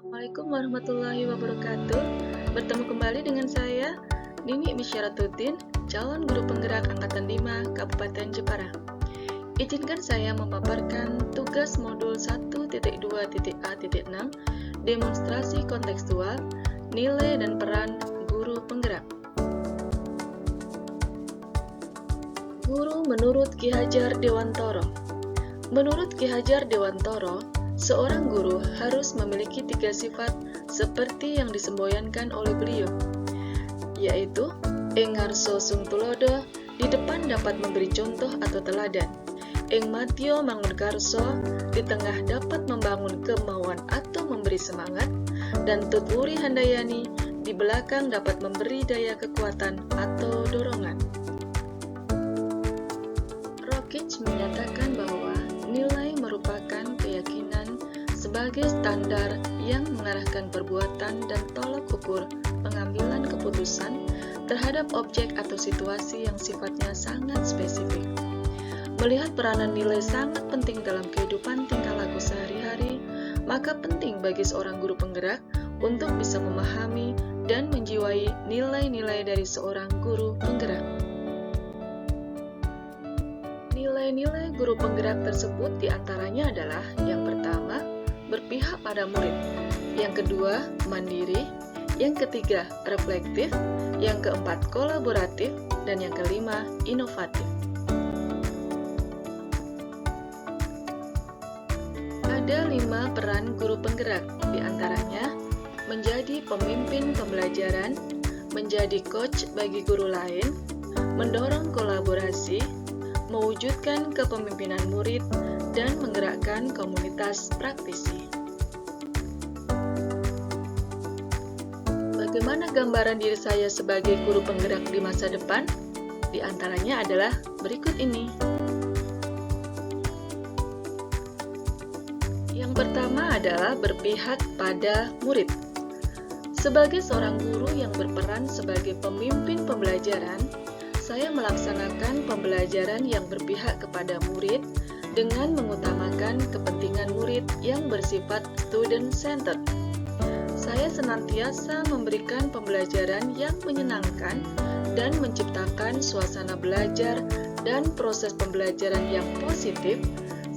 Assalamualaikum warahmatullahi wabarakatuh. Bertemu kembali dengan saya, Nini Bisyaratuddin, calon guru penggerak Angkatan 5 Kabupaten Jepara. Izinkan saya memaparkan tugas modul 1.2.A.6 demonstrasi kontekstual, nilai dan peran guru penggerak. Guru menurut Ki Hajar Dewantoro. Menurut Ki Hajar Dewantoro, seorang guru harus memiliki 3 sifat seperti yang disemboyankan oleh beliau, yaitu ing ngarsa sung tulodo, di depan dapat memberi contoh atau teladan, ing matio mangun karso, di tengah dapat membangun kemauan atau memberi semangat, dan tutwuri handayani, di belakang dapat memberi daya kekuatan atau dorongan. Rockich menyatakan bahwa nilai merupakan keyakinan sebagai standar yang mengarahkan perbuatan dan tolak ukur pengambilan keputusan terhadap objek atau situasi yang sifatnya sangat spesifik. Melihat peranan nilai sangat penting dalam kehidupan tingkah laku sehari-hari, maka penting bagi seorang guru penggerak untuk bisa memahami dan menjiwai nilai-nilai dari seorang guru penggerak. Nilai-nilai guru penggerak tersebut diantaranya adalah yang pertama, berpihak pada murid, yang kedua, mandiri, yang ketiga, reflektif, yang keempat, kolaboratif, dan yang kelima, inovatif. Ada 5 peran guru penggerak, diantaranya menjadi pemimpin pembelajaran, menjadi coach bagi guru lain, mendorong kolaborasi, mewujudkan kepemimpinan murid, dan menggerakkan komunitas praktisi. Bagaimana gambaran diri saya sebagai guru penggerak di masa depan? Di antaranya adalah berikut ini. Yang pertama adalah berpihak pada murid. Sebagai seorang guru yang berperan sebagai pemimpin pembelajaran, saya melaksanakan pembelajaran yang berpihak kepada murid dengan mengutamakan kepentingan murid yang bersifat student-centered. Saya senantiasa memberikan pembelajaran yang menyenangkan dan menciptakan suasana belajar dan proses pembelajaran yang positif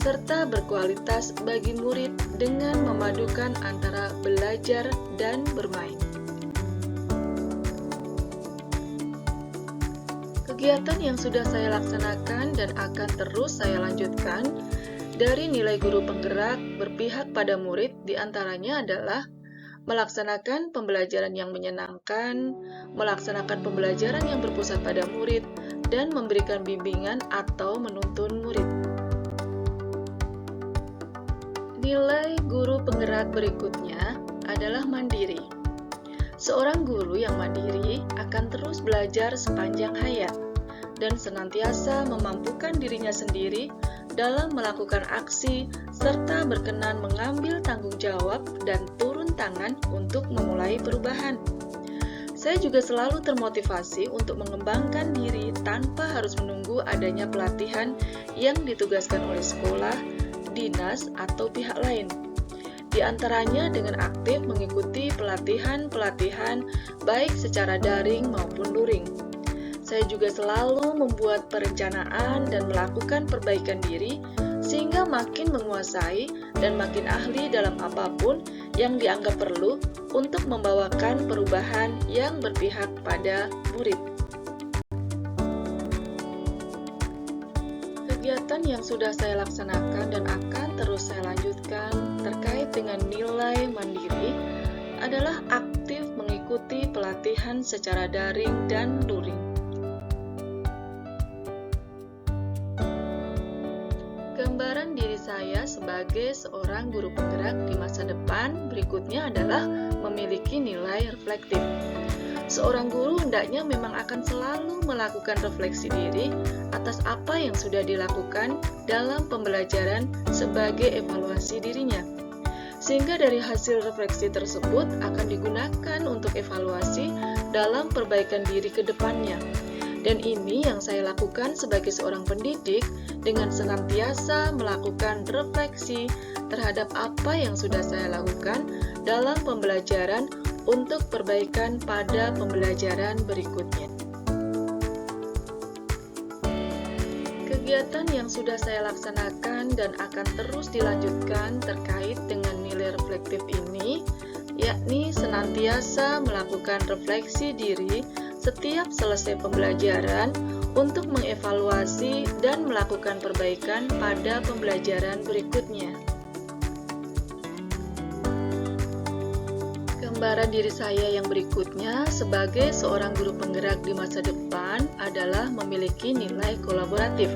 serta berkualitas bagi murid dengan memadukan antara belajar dan bermain. Kegiatan yang sudah saya laksanakan dan akan terus saya lanjutkan dari nilai guru penggerak berpihak pada murid diantaranya adalah melaksanakan pembelajaran yang menyenangkan, melaksanakan pembelajaran yang berpusat pada murid, dan memberikan bimbingan atau menuntun murid. Nilai guru penggerak berikutnya adalah mandiri. Seorang guru yang mandiri akan terus belajar sepanjang hayat dan senantiasa memampukan dirinya sendiri dalam melakukan aksi serta berkenan mengambil tanggung jawab dan turun tangan untuk memulai perubahan. Saya juga selalu termotivasi untuk mengembangkan diri tanpa harus menunggu adanya pelatihan yang ditugaskan oleh sekolah, dinas, atau pihak lain. Di antaranya dengan aktif mengikuti pelatihan-pelatihan baik secara daring maupun luring. Saya juga selalu membuat perencanaan dan melakukan perbaikan diri sehingga makin menguasai dan makin ahli dalam apapun yang dianggap perlu untuk membawakan perubahan yang berpihak pada murid. Kegiatan yang sudah saya laksanakan dan akan terus saya lanjutkan terkait dengan nilai mandiri adalah aktif mengikuti pelatihan secara daring dan luring. Gambaran diri saya sebagai seorang guru penggerak di masa depan berikutnya adalah memiliki nilai reflektif. Seorang guru hendaknya memang akan selalu melakukan refleksi diri atas apa yang sudah dilakukan dalam pembelajaran sebagai evaluasi dirinya. Sehingga dari hasil refleksi tersebut akan digunakan untuk evaluasi dalam perbaikan diri ke depannya. Dan ini yang saya lakukan sebagai seorang pendidik dengan senantiasa melakukan refleksi terhadap apa yang sudah saya lakukan dalam pembelajaran untuk perbaikan pada pembelajaran berikutnya. Kegiatan yang sudah saya laksanakan dan akan terus dilanjutkan terkait dengan nilai reflektif ini, yakni senantiasa melakukan refleksi diri setiap selesai pembelajaran untuk mengevaluasi dan melakukan perbaikan pada pembelajaran berikutnya. Gambaran diri saya yang berikutnya sebagai seorang guru penggerak di masa depan adalah memiliki nilai kolaboratif.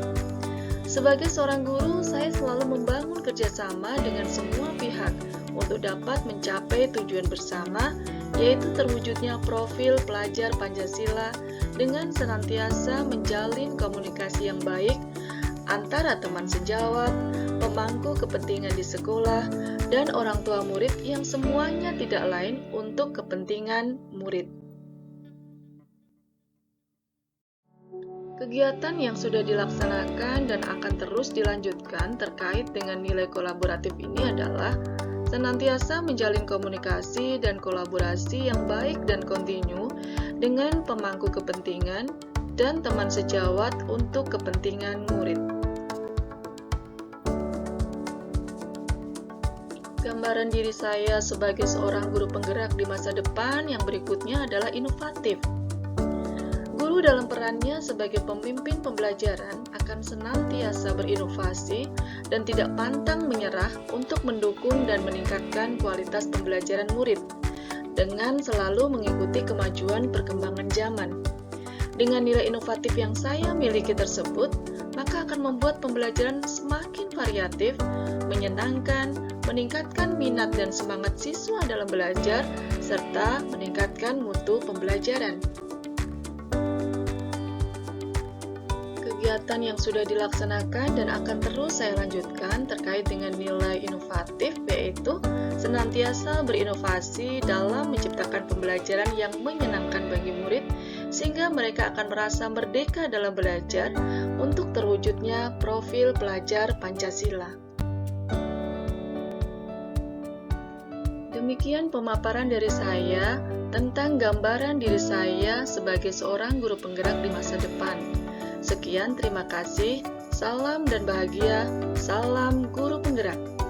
Sebagai seorang guru, saya selalu membangun kerjasama dengan semua pihak untuk dapat mencapai tujuan bersama, yaitu terwujudnya profil pelajar Pancasila dengan senantiasa menjalin komunikasi yang baik antara teman sejawat, pemangku kepentingan di sekolah, dan orang tua murid yang semuanya tidak lain untuk kepentingan murid. Kegiatan yang sudah dilaksanakan dan akan terus dilanjutkan terkait dengan nilai kolaboratif ini adalah senantiasa menjalin komunikasi dan kolaborasi yang baik dan kontinu dengan pemangku kepentingan dan teman sejawat untuk kepentingan murid. Gambaran diri saya sebagai seorang guru penggerak di masa depan yang berikutnya adalah inovatif. Guru dalam perannya sebagai pemimpin pembelajaran akan senantiasa berinovasi dan tidak pantang menyerah untuk mendukung dan meningkatkan kualitas pembelajaran murid dengan selalu mengikuti kemajuan perkembangan zaman. Dengan nilai inovatif yang saya miliki tersebut, maka akan membuat pembelajaran semakin variatif, menyenangkan, meningkatkan minat dan semangat siswa dalam belajar, serta meningkatkan mutu pembelajaran. Kegiatan yang sudah dilaksanakan dan akan terus saya lanjutkan terkait dengan nilai inovatif, yaitu senantiasa berinovasi dalam menciptakan pembelajaran yang menyenangkan bagi murid, sehingga mereka akan merasa merdeka dalam belajar untuk terwujudnya profil pelajar Pancasila. Demikian pemaparan dari saya tentang gambaran diri saya sebagai seorang guru penggerak di masa depan. Sekian, terima kasih. Salam dan bahagia. Salam guru penggerak.